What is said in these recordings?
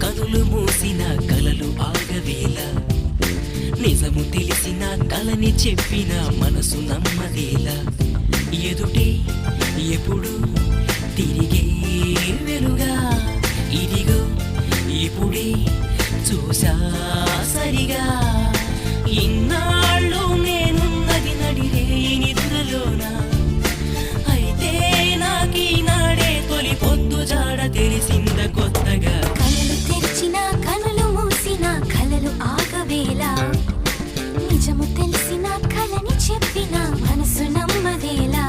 కనులు మూసిన కలలు ఆగవేళ నిజము తెలిసిన కలని చెప్పిన మనసు నమ్మదేలా ఎదుటే ఎప్పుడు తిరిగే వెలుగా ఇదిగో ఇప్పుడే చూసా సరిగా ఇన్నాళ్ళు నేనున్నది నడిరే నిద్రలోన అయితే నాకీనాడే తొలి పొద్దు జాడ తెలిసింద కొత్తగా కలలు తెరిచిన కనులు మూసిన కలలు ఆగవేలా నిజము తెలిసిన కలని చెప్పిన మనసు నమ్మదేలా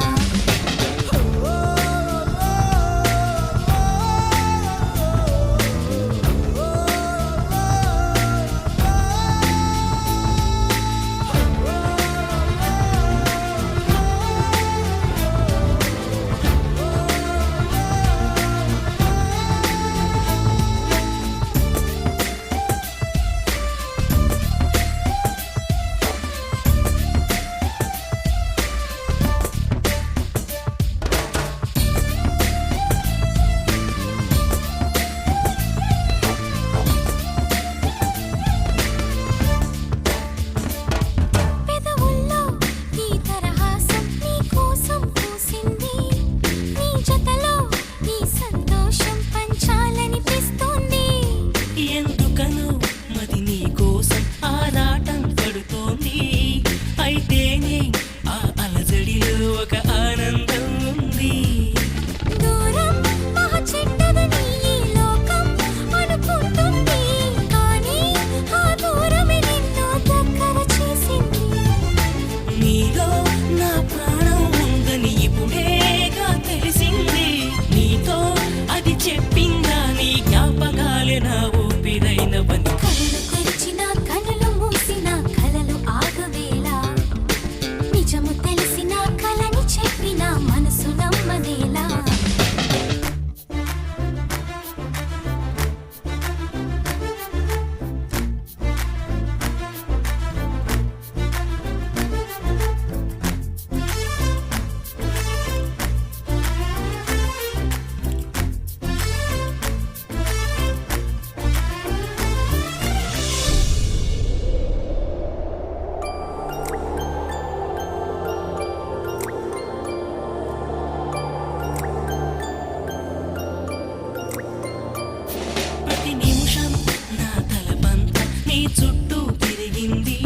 చుట్టూ తిరిగింది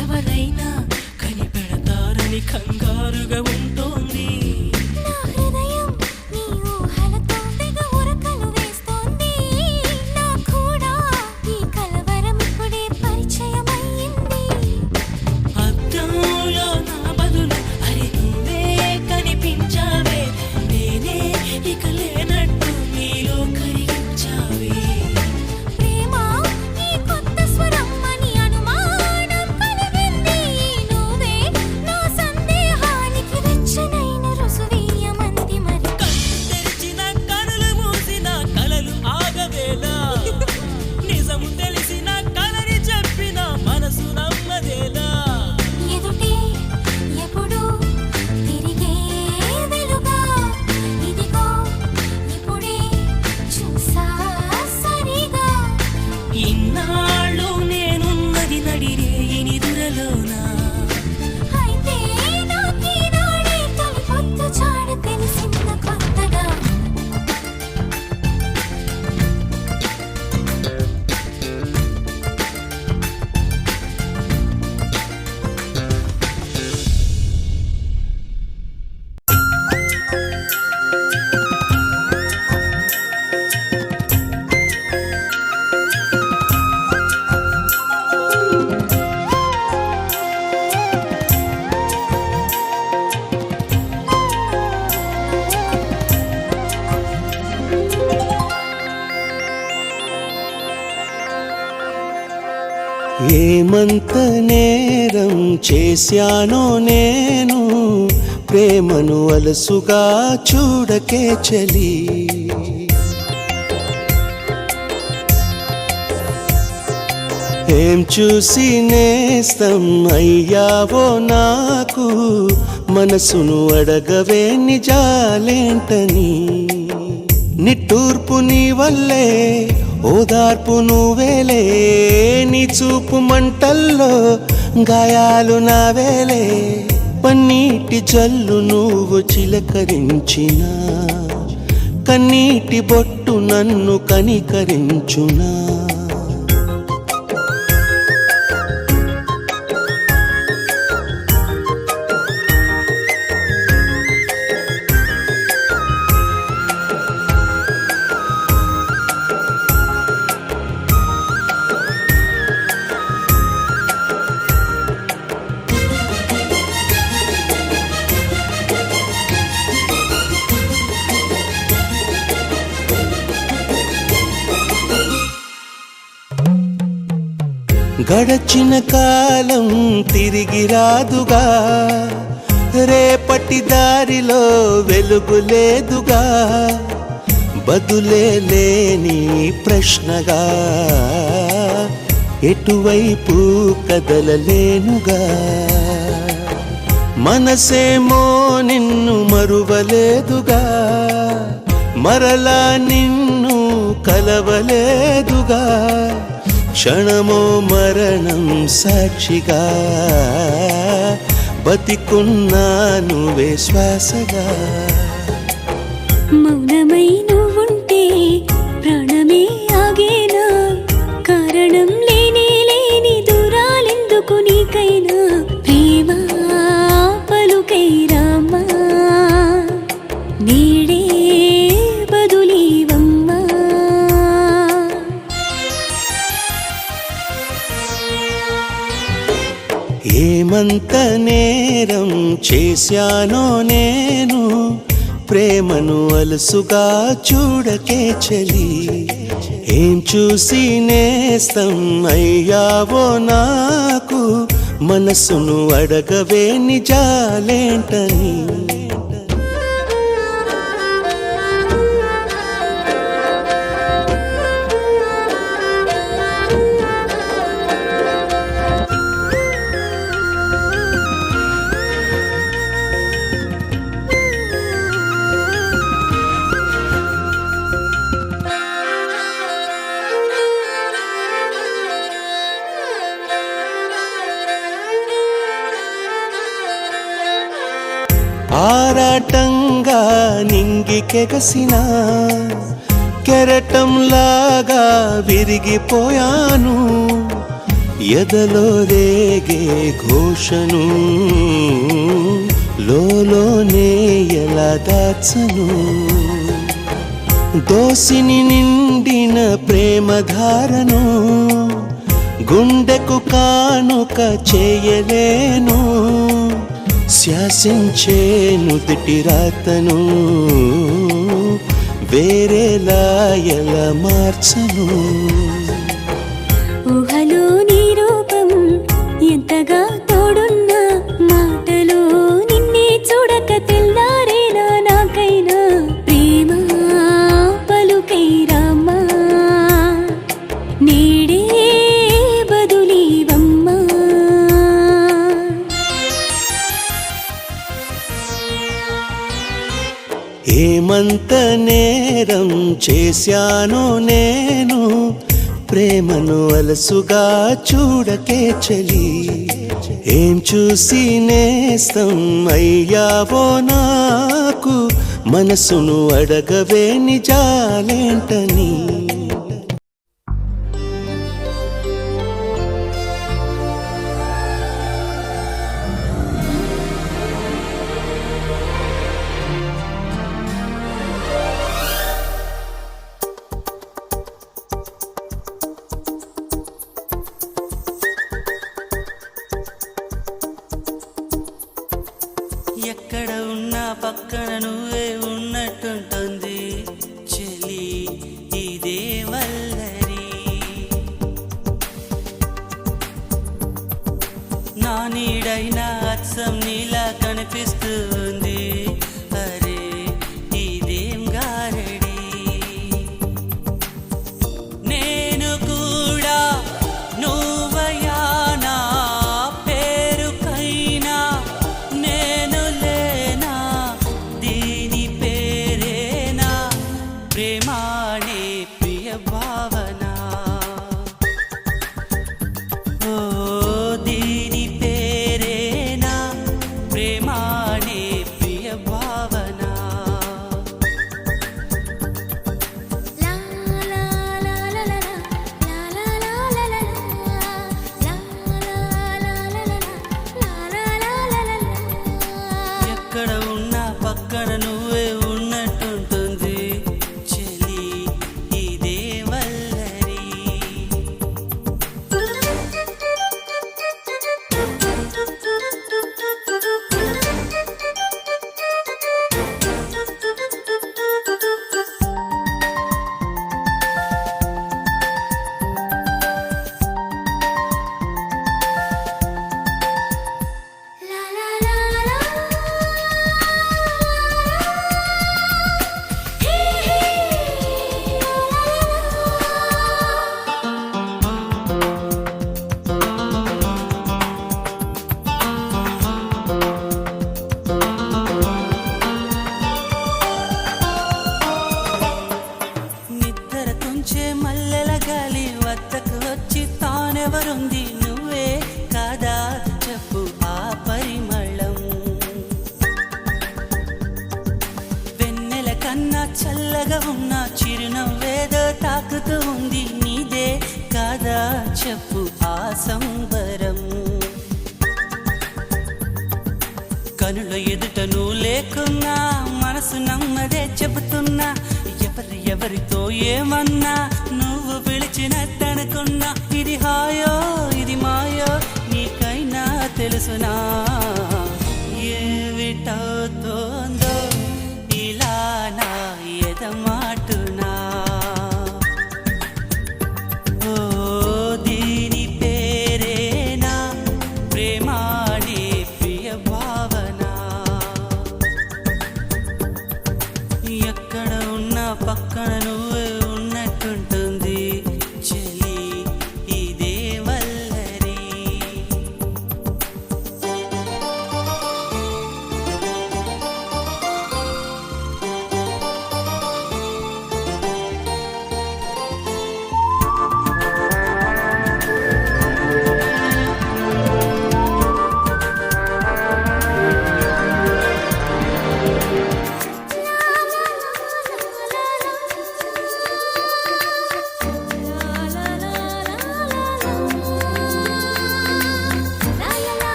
ఎవరైనా కనిపెడతారని కంగారుగా ఉంటోంది నా హృదయం నీ ఊహలతో తెగ ఉరకలు వేస్తోంది నా కూడా ఈ కలవరం ఇప్పుడే పరిచయమయ్యింది అద్దంలో నా బదులు అరే నువ్వే కనిపించావే నేనే ఇక లేనట్టు నీలో కరిగించావే ప్రేమ ఈ కొత్త స్వరం ఏమంత నేరం చేశానో నేను, ప్రేమను అలసుగా చూడకే చలి. ఏం చూసి నేస్తం అయ్యావో నాకు, మనసును అడగవే నిజాలేంటని. నిట్టూర్పు నీ వల్లే ఓదార్పు నువ్వేలే, నీ చూపు మంటల్లో గాయాలు నావేలే. పన్నీటి జల్లు నువ్వు చిలకరించినా, కన్నీటి బొట్టు నన్ను కనికరించునా. గడచిన కాలం తిరిగి రాదుగా, రేపటి దారిలో వెలుగు లేదుగా. బదులే లేని ప్రశ్నగా ఎటువైపు కదలలేనుగా. మనసేమో నిన్ను మరువలేదుగా, మరలా నిన్ను కలవలేదుగా. క్షణమో మరణం సాక్షిగా, బతికున్నా నువ్వే శ్వాసగా. మౌనమై నువ్వుంటే ప్రాణమే ఆగేనా, కారణం లేని లేని దూరాలెందుకు నీకైనా. ప్రేమ పలుకై రామా, నీడే బదులీవమ్మా. ఏమంత నేరం చేశానో నేను, ప్రేమను అలసుగా చూడకే చలి. ఏం చూసి నేస్తం అయ్యావో నాకు, మనసును అడగవే నిజాలేంటని. ఆరాటంగా నింగికెగసిన కెరటంలాగా విరిగిపోయాను. ఎదలో రేగే ఘోషను లోలోనే ఎలా దాచను. దోసిని నిండిన ప్రేమధారను గుండెకు కానుక చేయలేను. శాసించేను దిటి రాతను వేరేలా ఎలా మార్చను. ఊహలో నీ రూపం ఎంతగా తోడున్నా, మాటలో నిన్నే చూడక తెల్లారేనా నాకైనా. ప్రేమ పలుకై రామా, నీడే బదులీవమ్మా. ఏమంత నేరం చేశానో నేను, ప్రేమను అలసుగా చూడకే చలి. ఏం చూసి నేస్తం అయ్యావో నాకు, మనసును అడగవే నిజాలేంటని. ఎక్కడ ఉన్నా పక్కన నువ్వే ఉన్నట్టుంటుంది చెలి, ఇదే వల్లరి. నా నీడైనా అచ్చం నీలా కనిపిస్తుంది. అరే ఇదేం గారడి, నేను కూడా నువ్వయా నా పేరుకైనా నేను లేనా, దీని పేరేనా ప్రేమానే ప్రియ భావన. ఓ దీని పేరేనా ప్రేమానే ప్రియ భావన. లా లా లా లా లా లా లా లా లా లా లా లా లా లా. ఎక్కడ ఉన్నా పక్కన నువ్వే ఉన్నట్టుంటుంది చెలి, ఇదే వల్లరి. లా లా లా లా హే హే నిద్ర తుంచే మల్లెల గాలి వద్దకు వచ్చి తానెవరుంది, నువ్వే కాదా చెప్పు ఆ పరిమళం. వెన్నెల కన్నా చల్లగా ఉన్న చిరునవ్వేదో తాకుతూ ఉంది, నీదే కాదా చెప్పు ఆ సంబరం. కనుల ఎదుట నువ్వు లేకున్నా మనసు నమ్మదే చెబుతున్నా, ఎవరితో ఏమన్నా నువ్వు పిలిచినట్టనుకున్నా. ఇది హాయో ఇది మాయో నీకైనా తెలుసునా, ఏమిటవుతోందో ఇలా నా ఎదమాటునా. ఓ దీని పేరేనా ప్రేమానే ప్రియ భావన. ఎక్కడ ఉన్నా పక్కన నువ్వే ఉన్నట్టుంటుంది చెలి, ఇదే వల్లరి.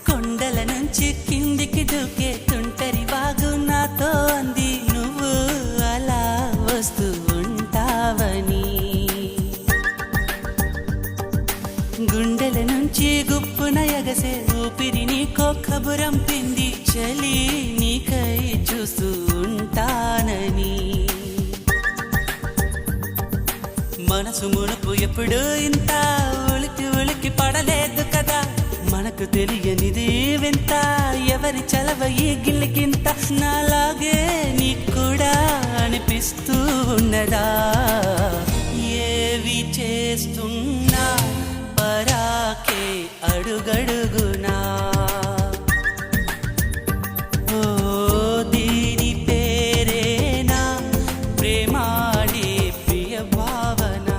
కొండల నుంచి కిందికి దూకే తుంటరి వాగు నాతో అంది, నువ్వు అలా వస్తూ ఉంటావని. గుండెల నుంచి గుప్పున ఎగసే ఊపిరి నీకో కబురం పింది, చలి నీకై చూస్తూ ఉంటానని. మనసు మునుపు ఎప్పుడు ఇంత ఉలికి ఉలికి పడలేదు కదా, మనకు తెలియనిది వింత ఎవరి చలవ ఈ గిల్లికింత. నాలాగే నీకు కూడా అనిపిస్తూ ఉన్నదా, ఏవి చేస్తున్నా పరాకే అడుగడుగునా. ఓ దీని పేరేనా ప్రేమానే ప్రియ భావన.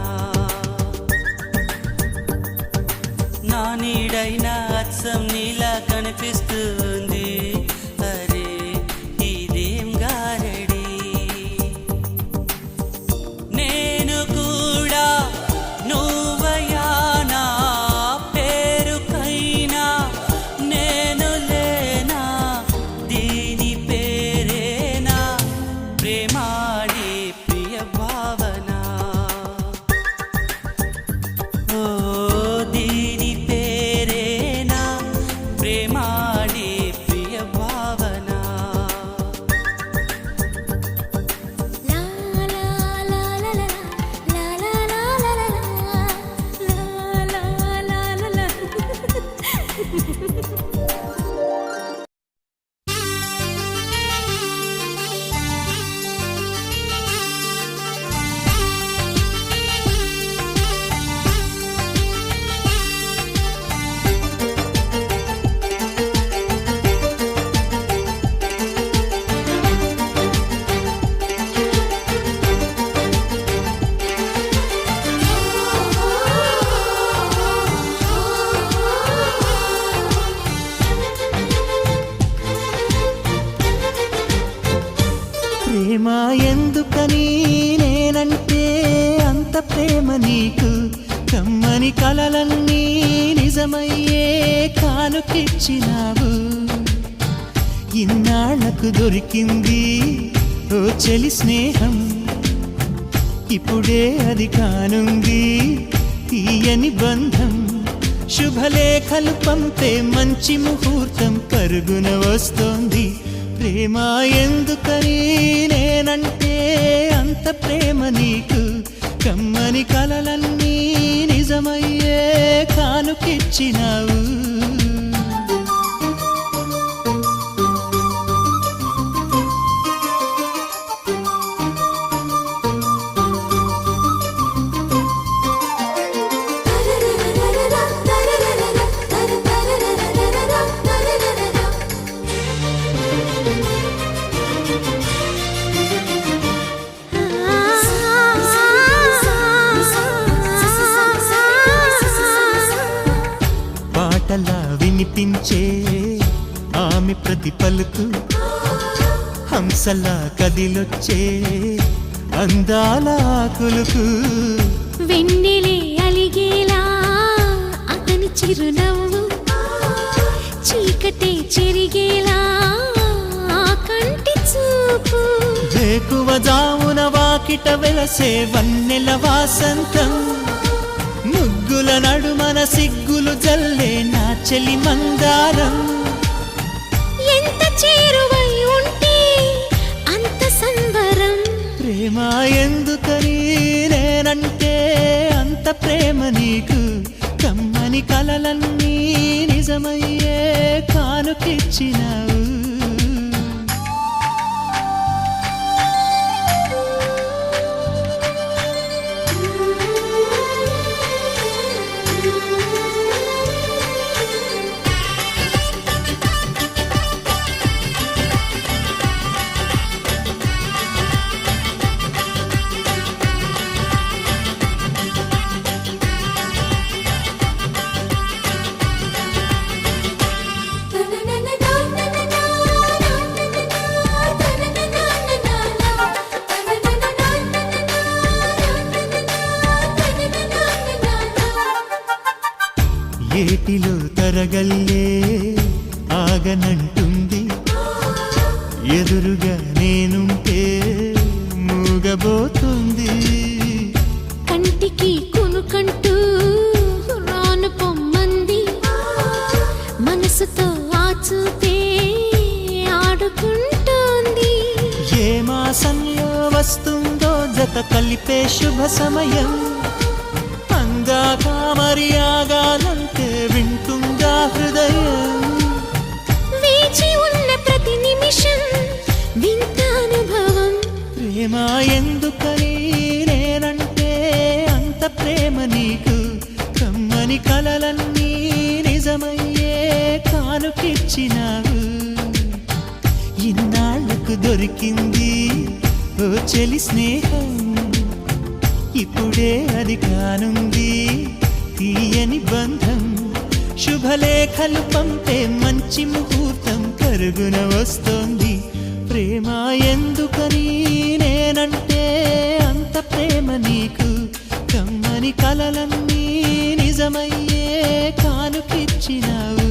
నా నీడైనా అచ్చం నీలా కనిపిస్తుంది. అరే ఇదేం గారడి, నేను కూడా నువ్వయా నా పేరుకైనా ప్రేమ ఎందుకని నేనంటే అంత ప్రేమ నీకు కమ్మని కలలన్నీ నిజమయ్యే కానుకిచ్చినావు ఇన్నాళ్లకు దొరికింది ఓ చెలి స్నేహం ఇప్పుడే అది కానుంది తీయని బంధం శుభలేఖలు పంపే మంచి ముహూర్తం పరుగున వస్తోంది ప్రేమ ఎందుకని నేనంటే అంత ప్రేమ నీకు కమ్మని కలలన్నీ నిజమయ్యే కానుకిచ్చినావు పాటలా వినిపించే ఆమె ప్రతి పలుకు హంసలా కదిలొచ్చే అందాల కులుకు వెన్నెలే అలిగేలా అతని చిరునవ్వు చీకటే చెరిగేలా ఆ కంటి చూపు వేకువ జామున వాకిట వెలసే వన్నెల వాసంతం ముగ్గుల నడుమన సిగ్గులు జల్లే నా చెలి మందారం ఎంత చేరువై ఉంటే అంత సంబరం ప్రేమ ఎందుకని నేనంటే అంత ప్రేమ నీకు కమ్మని కలలన్నీ నిజమయ్యే కానుకిచ్చినావు ఏటిలో తరగల్లే ఆగనంటుంది ఎదురుగా నేనుంటే మూగబోతుంది కంటికి కునుకంటూ రాను పొమ్మంది మనసుతో ఆచూపే ఆడుకుంటోంది ఏ మాసంలో వస్తుందో జత కలిపే శుభ సమయం అందాక మరి ఆగాలంటే వింటుందా హృదయం వేచి ఉన్న ప్రతి నిమిషం వింత అనుభవం ప్రేమ ఎందుకని నేనంటే అంత ప్రేమ నీకు కమ్మని కలలన్నీ నిజమయ్యే కానుకిచ్చినావు ఇన్నాళ్లకు దొరికింది ఓ చెలి స్నేహం ఇప్పుడే అది కానుంది తీయని బంధం శుభలేఖలు పంపే మంచి ముహూర్తం పరుగున వస్తోంది ప్రేమ ఎందుకని నేనంటే అంత ప్రేమ నీకు కమ్మని కలలన్నీ నిజమయ్యే కానుకిచ్చినావు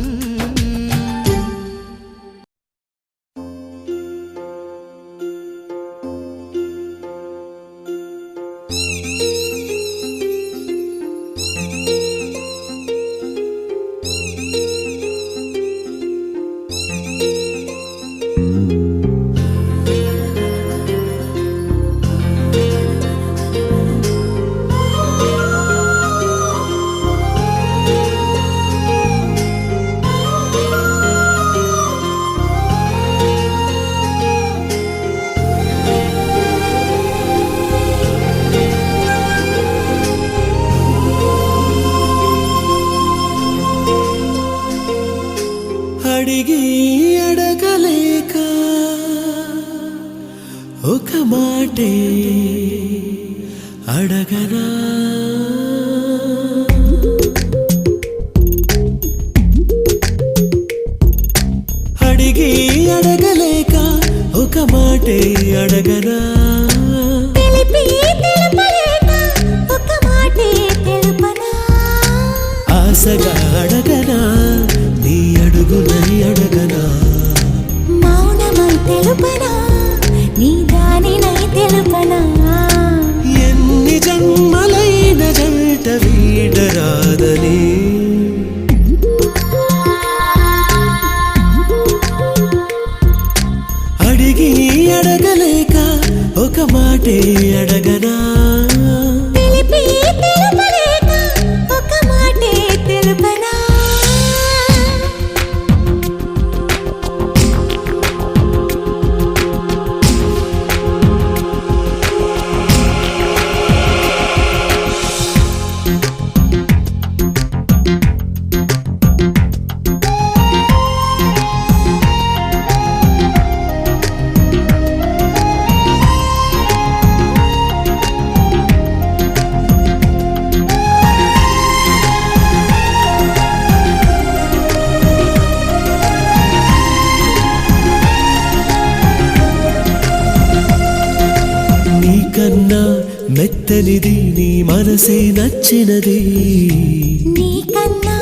అడిగి అడగలేక ఒక మాటే అడగనా అడిగి అడగలేక ఒక మాట మాటే అడగనా తెలిపి తెలుపలేక ఒక మాటే తెలుపనా ఆశగా అడగనా నీ అడుగునై అడగనా మౌనమై తెలుపనా నీ దానినై తెలుపనా ఎన్ని జన్మలైన జంట వీడరాదని అడిగి అడగలేక ఒక మాటే అడగనా తెలిపి తెలుపలేక ఒక మాటే తెలుపనా నీకన్నా మెత్తనిది నీ మనసే నచ్చినది నీకన్నా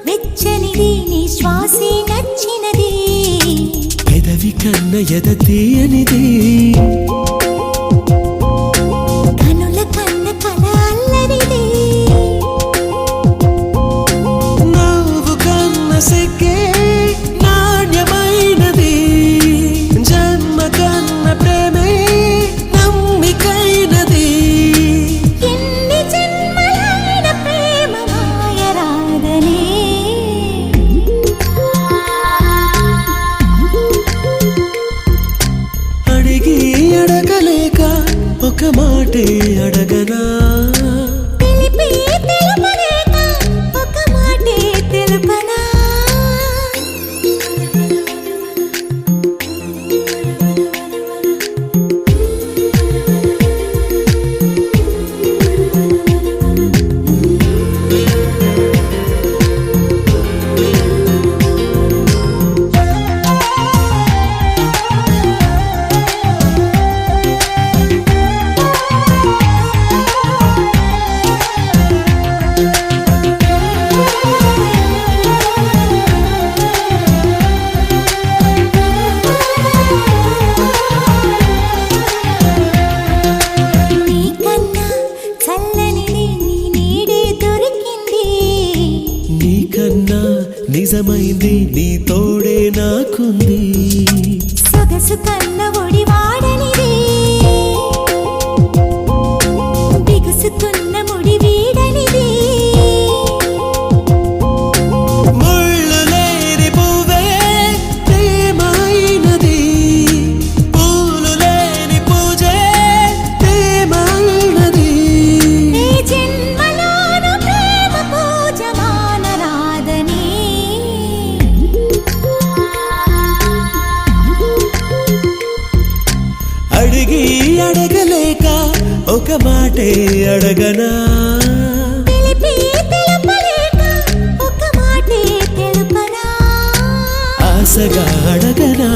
వెచ్చనిది నీ శ్వాసే నచ్చినది పెదవి కన్న ఎద తీయనిది కనుల కన్న కల అల్లరిది నవ్వు కన్న సిగ్గే నాణ్యమైనది జన్మ కన్న ప్రేమే నమ్మికైనది ఎన్ని జన్మలైన ప్రేమ మాయరాగనే అడిగి అడగలేక ఒక మాటే అడగనా తెలిపి తెలుపలేక ఒక మాటే తెలుపనా నీకన్నా చల్లనిది నీ నీడే దొరికింది నీకన్నా నిజమైంది నీ తోడే నాకుంది సొగసు కన్న ఒడి వాడనిది బిగుసుకున్న ముడి వీడనిది ముళ్ళు లేని పువ్వే ప్రేమైనది పూలు లేని పూజే ప్రేమైనది ఈ జన్మలోను ప్రేమ పూజ మానరాదని అడిగి అడగలేక ఒక మాటే అడగనా తెలిపి తెలుపలేక ఒక మాటే తెలుపనా ఆశగా అడగనా